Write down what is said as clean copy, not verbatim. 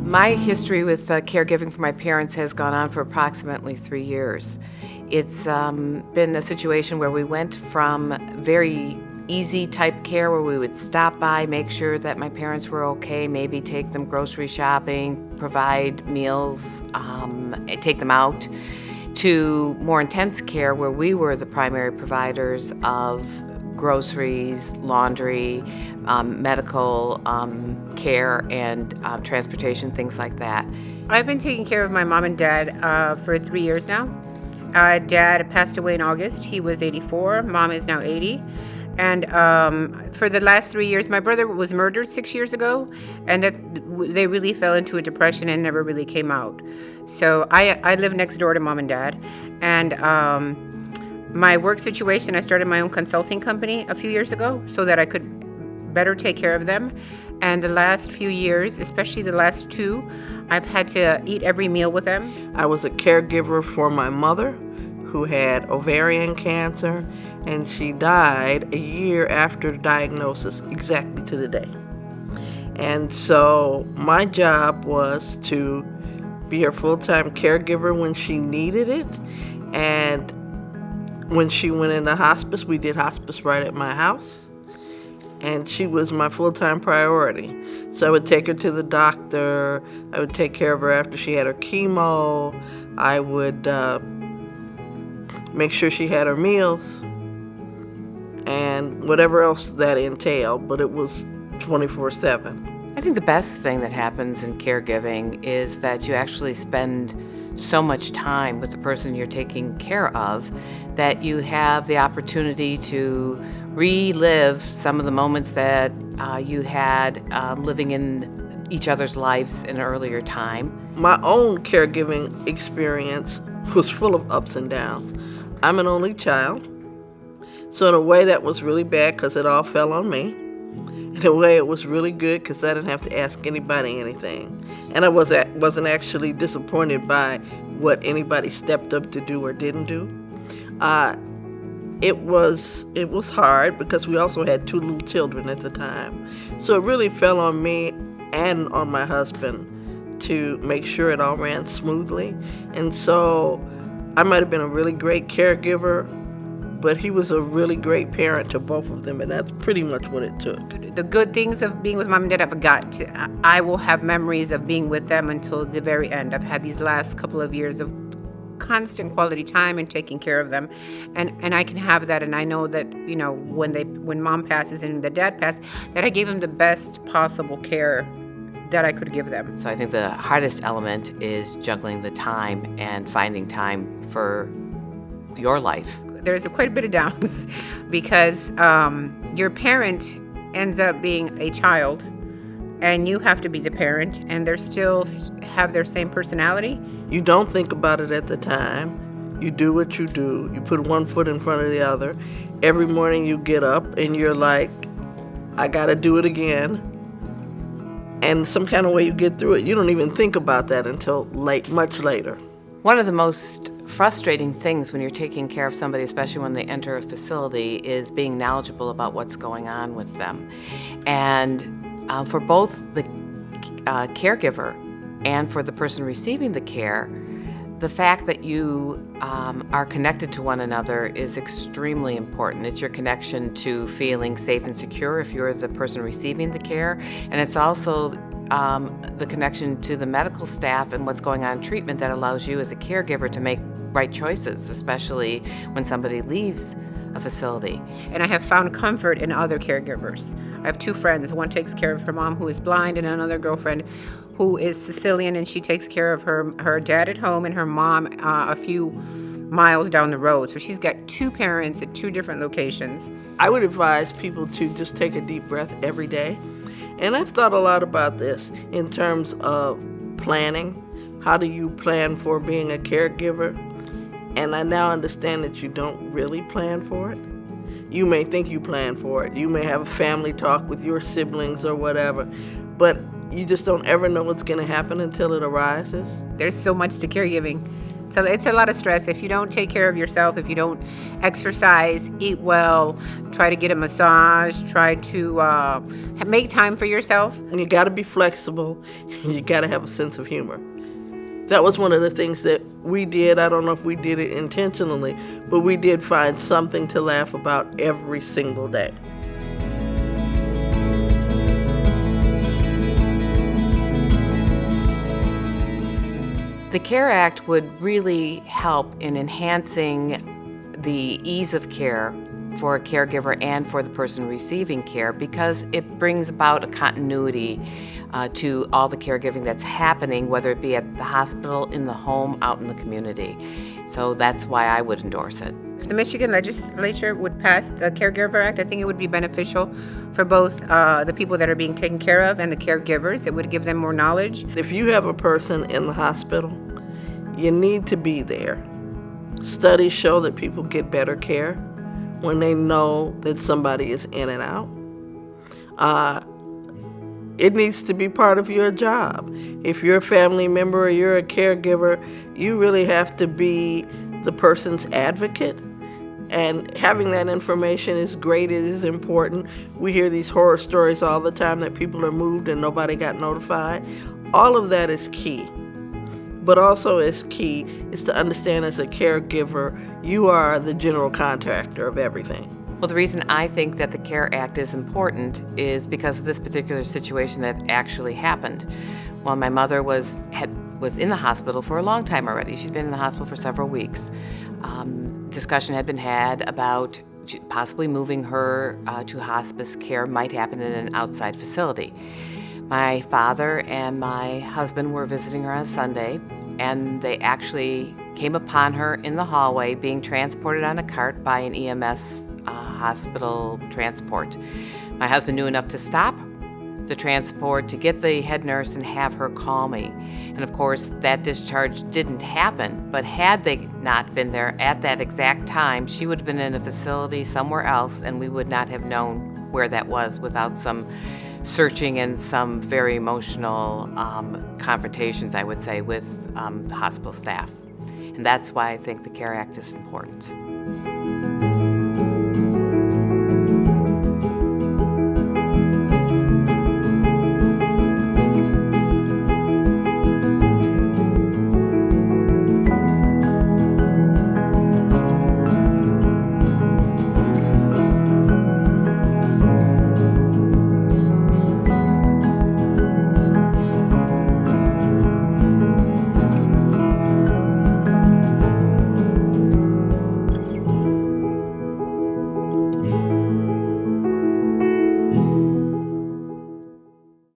My history with caregiving for my parents has gone on for approximately 3 years. It's been a situation where we went from very easy type care where we would stop by, make sure that my parents were okay, maybe take them grocery shopping, provide meals, take them out, to more intense care where we were the primary providers of groceries, laundry, medical care, and transportation, things like that. I've been taking care of my mom and dad for 3 years now. Dad passed away in August. He was 84. Mom is now 80. And for the last 3 years, my brother was murdered 6 years ago, and they really fell into a depression and never really came out. So I live next door to mom and dad. And my work situation, I started my own consulting company a few years ago so that I could better take care of them. And the last few years, especially the last 2, I've had to eat every meal with them. I was a caregiver for my mother, who had ovarian cancer, and she died a year after the diagnosis, exactly to the day. And so my job was to be her full-time caregiver when she needed it, and when she went into hospice, we did hospice right at my house, and she was my full-time priority. So I would take her to the doctor, I would take care of her after she had her chemo, I would make sure she had her meals, and whatever else that entailed, but it was 24/7. I think the best thing that happens in caregiving is that you actually spend so much time with the person you're taking care of that you have the opportunity to relive some of the moments that you had living in each other's lives in an earlier time. My own caregiving experience was full of ups and downs. I'm an only child, so in a way that was really bad because it all fell on me. In a way it was really good because I didn't have to ask anybody anything. And I wasn't actually disappointed by what anybody stepped up to do or didn't do. It was hard because we also had 2 little children at the time. So it really fell on me and on my husband to make sure it all ran smoothly. And so I might have been a really great caregiver, but he was a really great parent to both of them, and that's pretty much what it took. The good things of being with mom and dad, I forgot. I will have memories of being with them until the very end. I've had these last couple of years of constant quality time and taking care of them, and I can have that. And I know that when mom passes and the dad passed, that I gave them the best possible care that I could give them. So I think the hardest element is juggling the time and finding time for your life. There's quite a bit of downs because your parent ends up being a child and you have to be the parent, and they still have their same personality. You don't think about it at the time. You do what you do. You put one foot in front of the other. Every morning you get up and you're like, I gotta do it again. And some kind of way you get through it. You don't even think about that until much later. One of the most frustrating things when you're taking care of somebody, especially when they enter a facility, is being knowledgeable about what's going on with them. And for both the caregiver and for the person receiving the care, the fact that you are connected to one another is extremely important. It's your connection to feeling safe and secure if you're the person receiving the care, and it's also the connection to the medical staff and what's going on in treatment that allows you as a caregiver to make right choices, especially when somebody leaves a facility. And I have found comfort in other caregivers. I have 2 friends. One takes care of her mom, who is blind, and another girlfriend who is Sicilian, and she takes care of her dad at home and her mom a few miles down the road. So she's got 2 parents at 2 different locations. I would advise people to just take a deep breath every day. And I've thought a lot about this in terms of planning. How do you plan for being a caregiver? And I now understand that you don't really plan for it. You may think you plan for it. You may have a family talk with your siblings or whatever, but you just don't ever know what's going to happen until it arises. There's so much to caregiving. So it's a lot of stress. If you don't take care of yourself, if you don't exercise, eat well, try to get a massage, try to make time for yourself. And you got to be flexible, and you got to have a sense of humor. That was one of the things that we did. I don't know if we did it intentionally, but we did find something to laugh about every single day. The CARE Act would really help in enhancing the ease of care for a caregiver and for the person receiving care, because it brings about a continuity to all the caregiving that's happening, whether it be at the hospital, in the home, out in the community. So that's why I would endorse it. If the Michigan legislature would pass the Caregiver Act, I think it would be beneficial for both the people that are being taken care of and the caregivers. It would give them more knowledge. If you have a person in the hospital, you need to be there. Studies show that people get better care when they know that somebody is in and out. It needs to be part of your job. If you're a family member or you're a caregiver, you really have to be the person's advocate. And having that information is great. It is important. We hear these horror stories all the time that people are moved and nobody got notified. All of that is key. But also as key is to understand, as a caregiver, you are the general contractor of everything. Well, the reason I think that the CARE Act is important is because of this particular situation that actually happened. Well, my mother was in the hospital for a long time already. She'd been in the hospital for several weeks. Discussion had been had about possibly moving her to hospice care. Might happen in an outside facility. My father and my husband were visiting her on Sunday, and they actually came upon her in the hallway being transported on a cart by an EMS hospital transport. My husband knew enough to stop the transport, to get the head nurse and have her call me. And of course, that discharge didn't happen, but had they not been there at that exact time, she would have been in a facility somewhere else, and we would not have known where that was without some searching and some very emotional confrontations, I would say, with the hospital staff. And that's why I think the CARE Act is important.